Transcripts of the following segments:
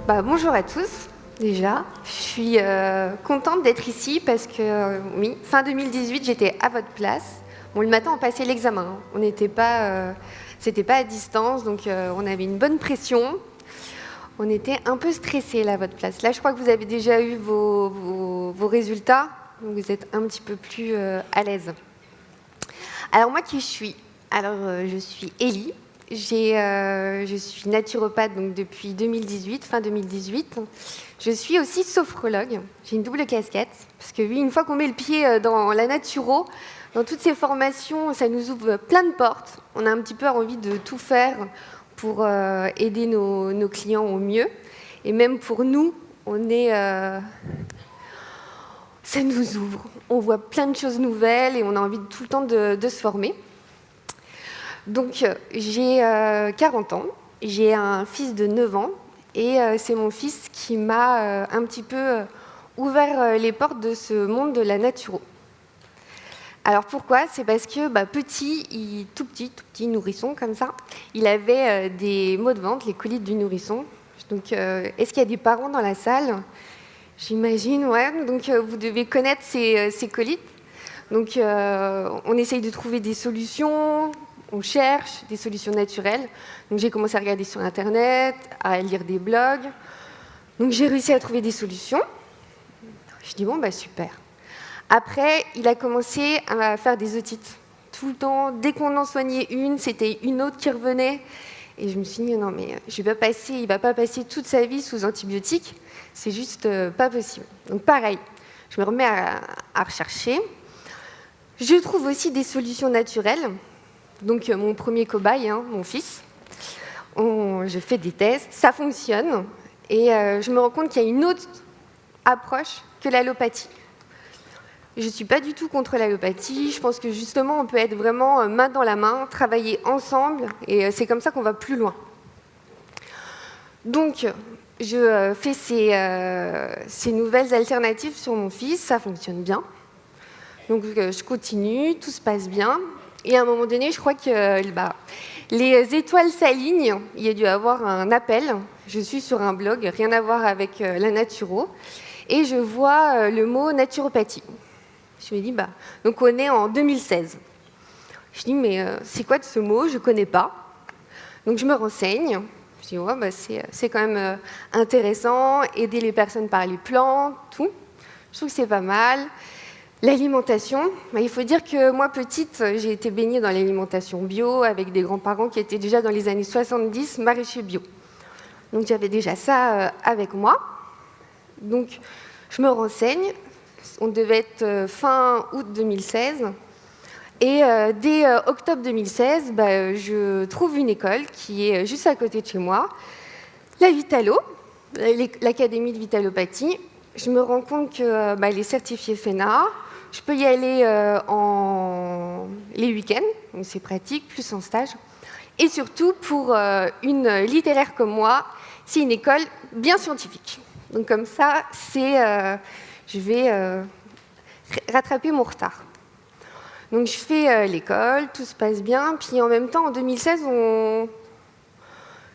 Bonjour à tous, déjà. Je suis contente d'être ici parce que, oui, fin 2018, j'étais à votre place. Bon, le matin, on passait l'examen. On n'était pas, c'était pas à distance, donc on avait une bonne pression. On était un peu stressés, là, à votre place. Là, je crois que vous avez déjà eu vos résultats, donc vous êtes un petit peu plus à l'aise. Alors, moi, qui je suis? Alors, je suis Élie. Je suis naturopathe donc, depuis 2018, fin 2018. Je suis aussi sophrologue. J'ai une double casquette. Parce que oui, une fois qu'on met le pied dans la naturo, dans toutes ces formations, ça nous ouvre plein de portes. On a un petit peu envie de tout faire pour aider nos clients au mieux. Et même pour nous, ça nous ouvre. On voit plein de choses nouvelles et on a envie tout le temps de se former. Donc, j'ai 40 ans, j'ai un fils de 9 ans, et c'est mon fils qui m'a un petit peu ouvert les portes de ce monde de la naturo. Alors pourquoi? C'est parce que tout petit nourrisson comme ça, il avait des maux de ventre, les colites du nourrisson. Donc, est-ce qu'il y a des parents dans la salle? J'imagine, ouais. Donc, vous devez connaître ces colites. Donc, on essaye de trouver des solutions. On cherche des solutions naturelles. Donc j'ai commencé à regarder sur Internet, à lire des blogs. Donc j'ai réussi à trouver des solutions. Je dis super. Après, il a commencé à faire des otites. Tout le temps, dès qu'on en soignait une, c'était une autre qui revenait. Et je me suis dit, non mais il ne va pas passer toute sa vie sous antibiotiques. C'est juste pas possible. Donc pareil, je me remets à rechercher. Je trouve aussi des solutions naturelles. Donc mon premier cobaye, mon fils, je fais des tests, ça fonctionne, et je me rends compte qu'il y a une autre approche que l'allopathie. Je ne suis pas du tout contre l'allopathie, je pense que justement on peut être vraiment main dans la main, travailler ensemble, et c'est comme ça qu'on va plus loin. Donc je fais ces nouvelles alternatives sur mon fils, ça fonctionne bien. Donc je continue, tout se passe bien. Et à un moment donné, je crois que les étoiles s'alignent. Il y a dû avoir un appel. Je suis sur un blog, rien à voir avec la naturo. Et je vois le mot naturopathie. Je me dis, donc on est en 2016. Je dis, mais c'est quoi de ce mot? Je ne connais pas. Donc je me renseigne. Je dis, c'est quand même intéressant, aider les personnes par les plantes, tout. Je trouve que c'est pas mal. L'alimentation, il faut dire que moi, petite, j'ai été baignée dans l'alimentation bio avec des grands-parents qui étaient déjà dans les années 70 maraîchers bio. Donc j'avais déjà ça avec moi. Donc je me renseigne. On devait être fin août 2016. Et dès octobre 2016, je trouve une école qui est juste à côté de chez moi, la Vitalo, l'Académie de Vitalopathie. Je me rends compte qu'elle est certifiée FENA. Je peux y aller les week-ends, donc c'est pratique, plus en stage. Et surtout, pour une littéraire comme moi, c'est une école bien scientifique. Donc comme ça, je vais rattraper mon retard. Donc je fais l'école, tout se passe bien. Puis en même temps, en 2016,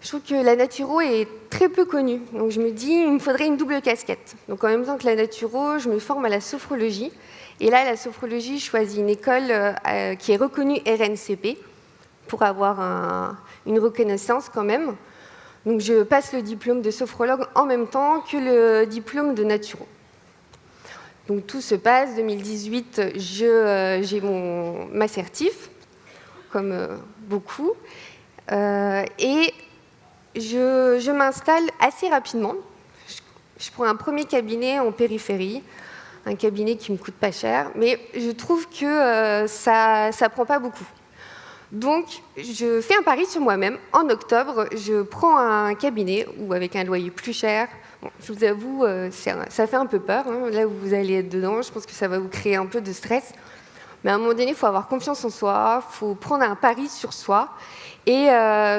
je trouve que la naturo est très peu connue. Donc je me dis, il me faudrait une double casquette. Donc en même temps que la naturo, je me forme à la sophrologie. Et là, la sophrologie, je choisis une école qui est reconnue RNCP pour avoir une reconnaissance quand même. Donc je passe le diplôme de sophrologue en même temps que le diplôme de naturo. Donc tout se passe. 2018, j'ai ma certif, comme beaucoup. Et je m'installe assez rapidement. Je prends un premier cabinet en périphérie, un cabinet qui ne me coûte pas cher, mais je trouve que ça ne prend pas beaucoup. Donc, je fais un pari sur moi-même. En octobre, je prends un cabinet ou avec un loyer plus cher. Bon, je vous avoue, ça fait un peu peur. Là où vous allez être dedans, je pense que ça va vous créer un peu de stress. Mais à un moment donné, il faut avoir confiance en soi, il faut prendre un pari sur soi. Et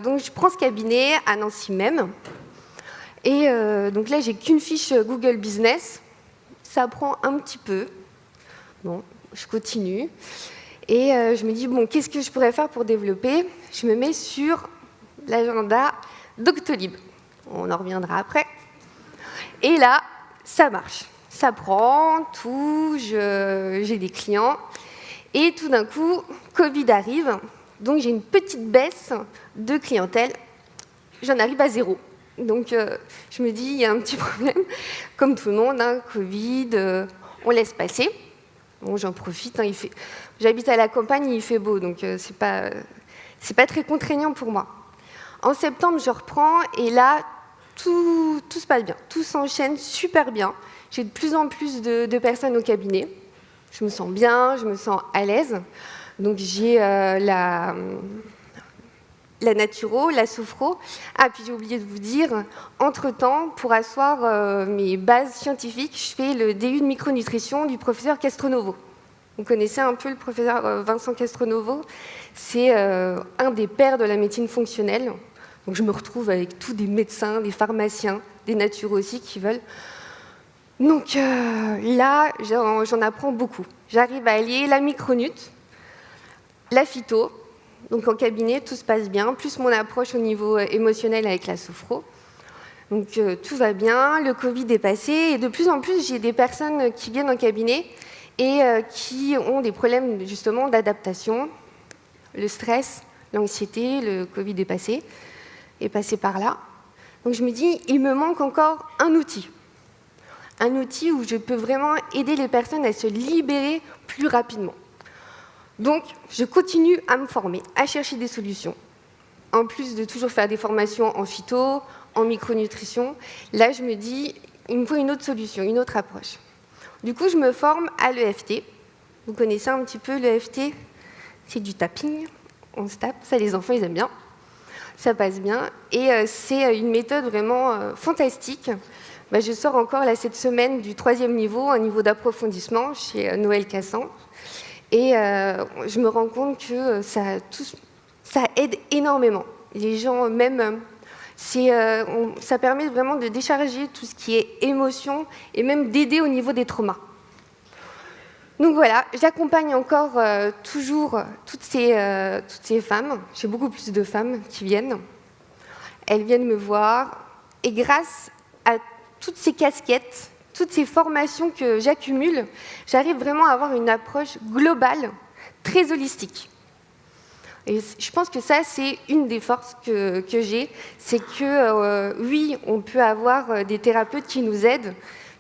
donc, je prends ce cabinet à Nancy même. Et donc là, j'ai qu'une fiche Google Business. Ça prend un petit peu. Bon, je continue. Et je me dis, qu'est-ce que je pourrais faire pour développer? Je me mets sur l'agenda Doctolib. On en reviendra après. Et là, ça marche. Ça prend, tout, j'ai des clients. Et tout d'un coup, Covid arrive, donc j'ai une petite baisse de clientèle. J'en arrive à 0. Donc je me dis, il y a un petit problème. Comme tout le monde, hein, Covid, on laisse passer. Bon, j'en profite. Hein, j'habite à la campagne, il fait beau, donc c'est pas très contraignant pour moi. En septembre, je reprends, et là, tout se passe bien. Tout s'enchaîne super bien. J'ai de plus en plus de personnes au cabinet. Je me sens bien, je me sens à l'aise. Donc j'ai la naturo, la sophro. Ah, puis j'ai oublié de vous dire, entre-temps, pour asseoir mes bases scientifiques, je fais le DU de micronutrition du professeur Castronovo. Vous connaissez un peu le professeur Vincent Castronovo. C'est un des pères de la médecine fonctionnelle. Donc je me retrouve avec tous des médecins, des pharmaciens, des naturaux aussi qui veulent. Donc là, j'en apprends beaucoup. J'arrive à allier la micronut, la phyto. Donc en cabinet, tout se passe bien, plus mon approche au niveau émotionnel avec la sophro. Donc tout va bien, le Covid est passé, et de plus en plus, j'ai des personnes qui viennent en cabinet et qui ont des problèmes justement d'adaptation, le stress, l'anxiété, le Covid est passé par là. Donc je me dis, il me manque encore un outil où je peux vraiment aider les personnes à se libérer plus rapidement. Donc, je continue à me former, à chercher des solutions. En plus de toujours faire des formations en phyto, en micronutrition, là, je me dis, il me faut une autre solution, une autre approche. Du coup, je me forme à l'EFT. Vous connaissez un petit peu l'EFT? C'est du tapping, on se tape, ça les enfants, ils aiment bien. Ça passe bien, et c'est une méthode vraiment fantastique. Je sors encore là, cette semaine du 3e niveau, un niveau d'approfondissement chez Noël Cassan. Et je me rends compte que ça aide énormément. Les gens, même, ça permet vraiment de décharger tout ce qui est émotion et même d'aider au niveau des traumas. Donc voilà, j'accompagne encore toujours toutes ces femmes. J'ai beaucoup plus de femmes qui viennent. Elles viennent me voir, et grâce à toutes ces casquettes, toutes ces formations que j'accumule, j'arrive vraiment à avoir une approche globale, très holistique. Et je pense que ça, c'est une des forces que j'ai, c'est que oui, on peut avoir des thérapeutes qui nous aident,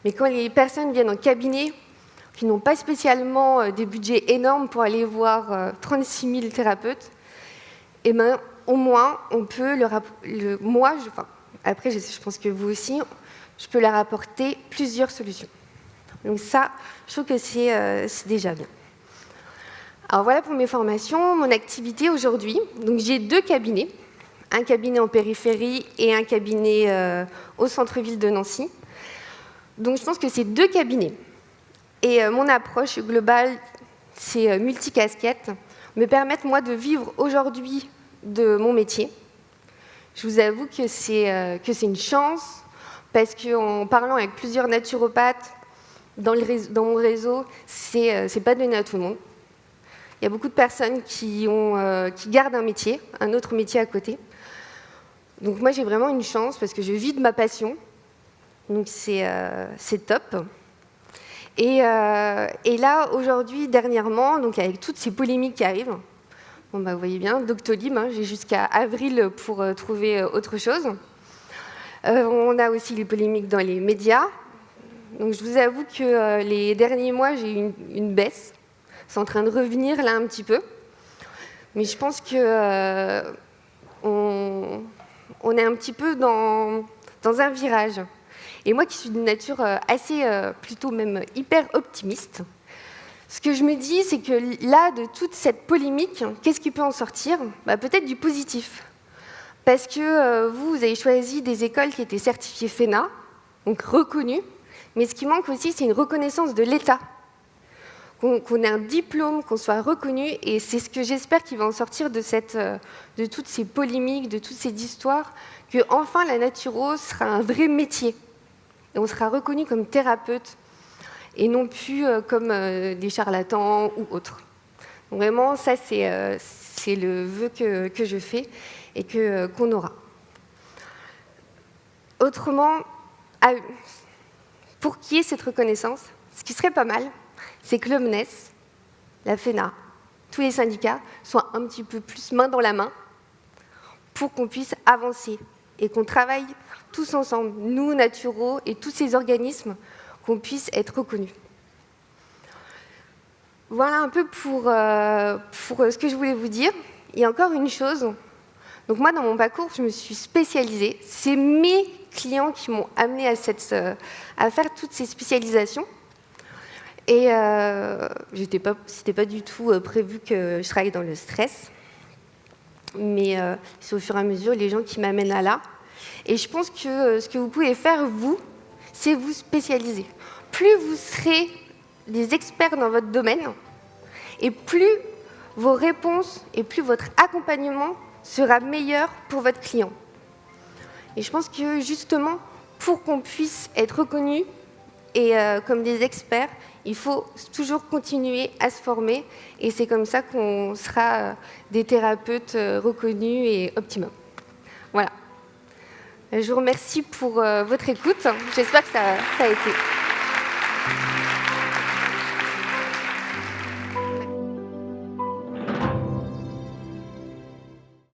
mais quand les personnes viennent en cabinet, qui n'ont pas spécialement des budgets énormes pour aller voir 36 000 thérapeutes, eh ben, au moins, on peut après, je pense que vous aussi, je peux leur apporter plusieurs solutions. Donc ça, je trouve que c'est déjà bien. Alors voilà pour mes formations, mon activité aujourd'hui. Donc j'ai 2 cabinets, un cabinet en périphérie et un cabinet au centre-ville de Nancy. Donc je pense que c'est 2 cabinets. Et mon approche globale, c'est multicasquette, me permettre moi de vivre aujourd'hui de mon métier. Je vous avoue que c'est une chance, parce qu'en parlant avec plusieurs naturopathes dans mon réseau, c'est pas donné à tout le monde. Il y a beaucoup de personnes qui gardent un autre métier à côté. Donc moi, j'ai vraiment une chance, parce que je vis de ma passion. Donc c'est top. Et là, aujourd'hui, dernièrement, donc avec toutes ces polémiques qui arrivent, vous voyez bien, Doctolib, j'ai jusqu'à avril pour trouver autre chose. On a aussi les polémiques dans les médias. Donc je vous avoue que les derniers mois, j'ai eu une baisse. C'est en train de revenir là un petit peu. Mais je pense que on est un petit peu dans un virage. Et moi qui suis d'une nature assez, plutôt même hyper optimiste, ce que je me dis, c'est que là, de toute cette polémique, qu'est-ce qui peut en sortir? Peut-être du positif. Parce que vous avez choisi des écoles qui étaient certifiées FENA, donc reconnues, mais ce qui manque aussi, c'est une reconnaissance de l'État. Qu'on ait un diplôme, qu'on soit reconnu, et c'est ce que j'espère qu'il va en sortir de toutes ces polémiques, de toutes ces histoires, que enfin la naturo sera un vrai métier. Et on sera reconnu comme thérapeute, et non plus comme des charlatans ou autres. Donc vraiment, ça, c'est le vœu que je fais et qu'on aura. Autrement, pour qu'il y ait cette reconnaissance, ce qui serait pas mal, c'est que l'OMNES, la FENA, tous les syndicats soient un petit peu plus main dans la main pour qu'on puisse avancer et qu'on travaille tous ensemble, nous, Naturo, et tous ces organismes, qu'on puisse être reconnus. Voilà un peu pour ce que je voulais vous dire. Et encore une chose, donc moi, dans mon parcours, je me suis spécialisée. C'est mes clients qui m'ont amenée à faire toutes ces spécialisations. Et c'était pas du tout prévu que je travaille dans le stress. Mais c'est au fur et à mesure les gens qui m'amènent à là. Et je pense que ce que vous pouvez faire, vous, c'est vous spécialiser. Plus vous serez des experts dans votre domaine, et plus vos réponses et plus votre accompagnement sera meilleur pour votre client. Et je pense que justement, pour qu'on puisse être reconnu et comme des experts, il faut toujours continuer à se former, et c'est comme ça qu'on sera des thérapeutes reconnus et optimum. Voilà. Je vous remercie pour votre écoute. J'espère que ça a été.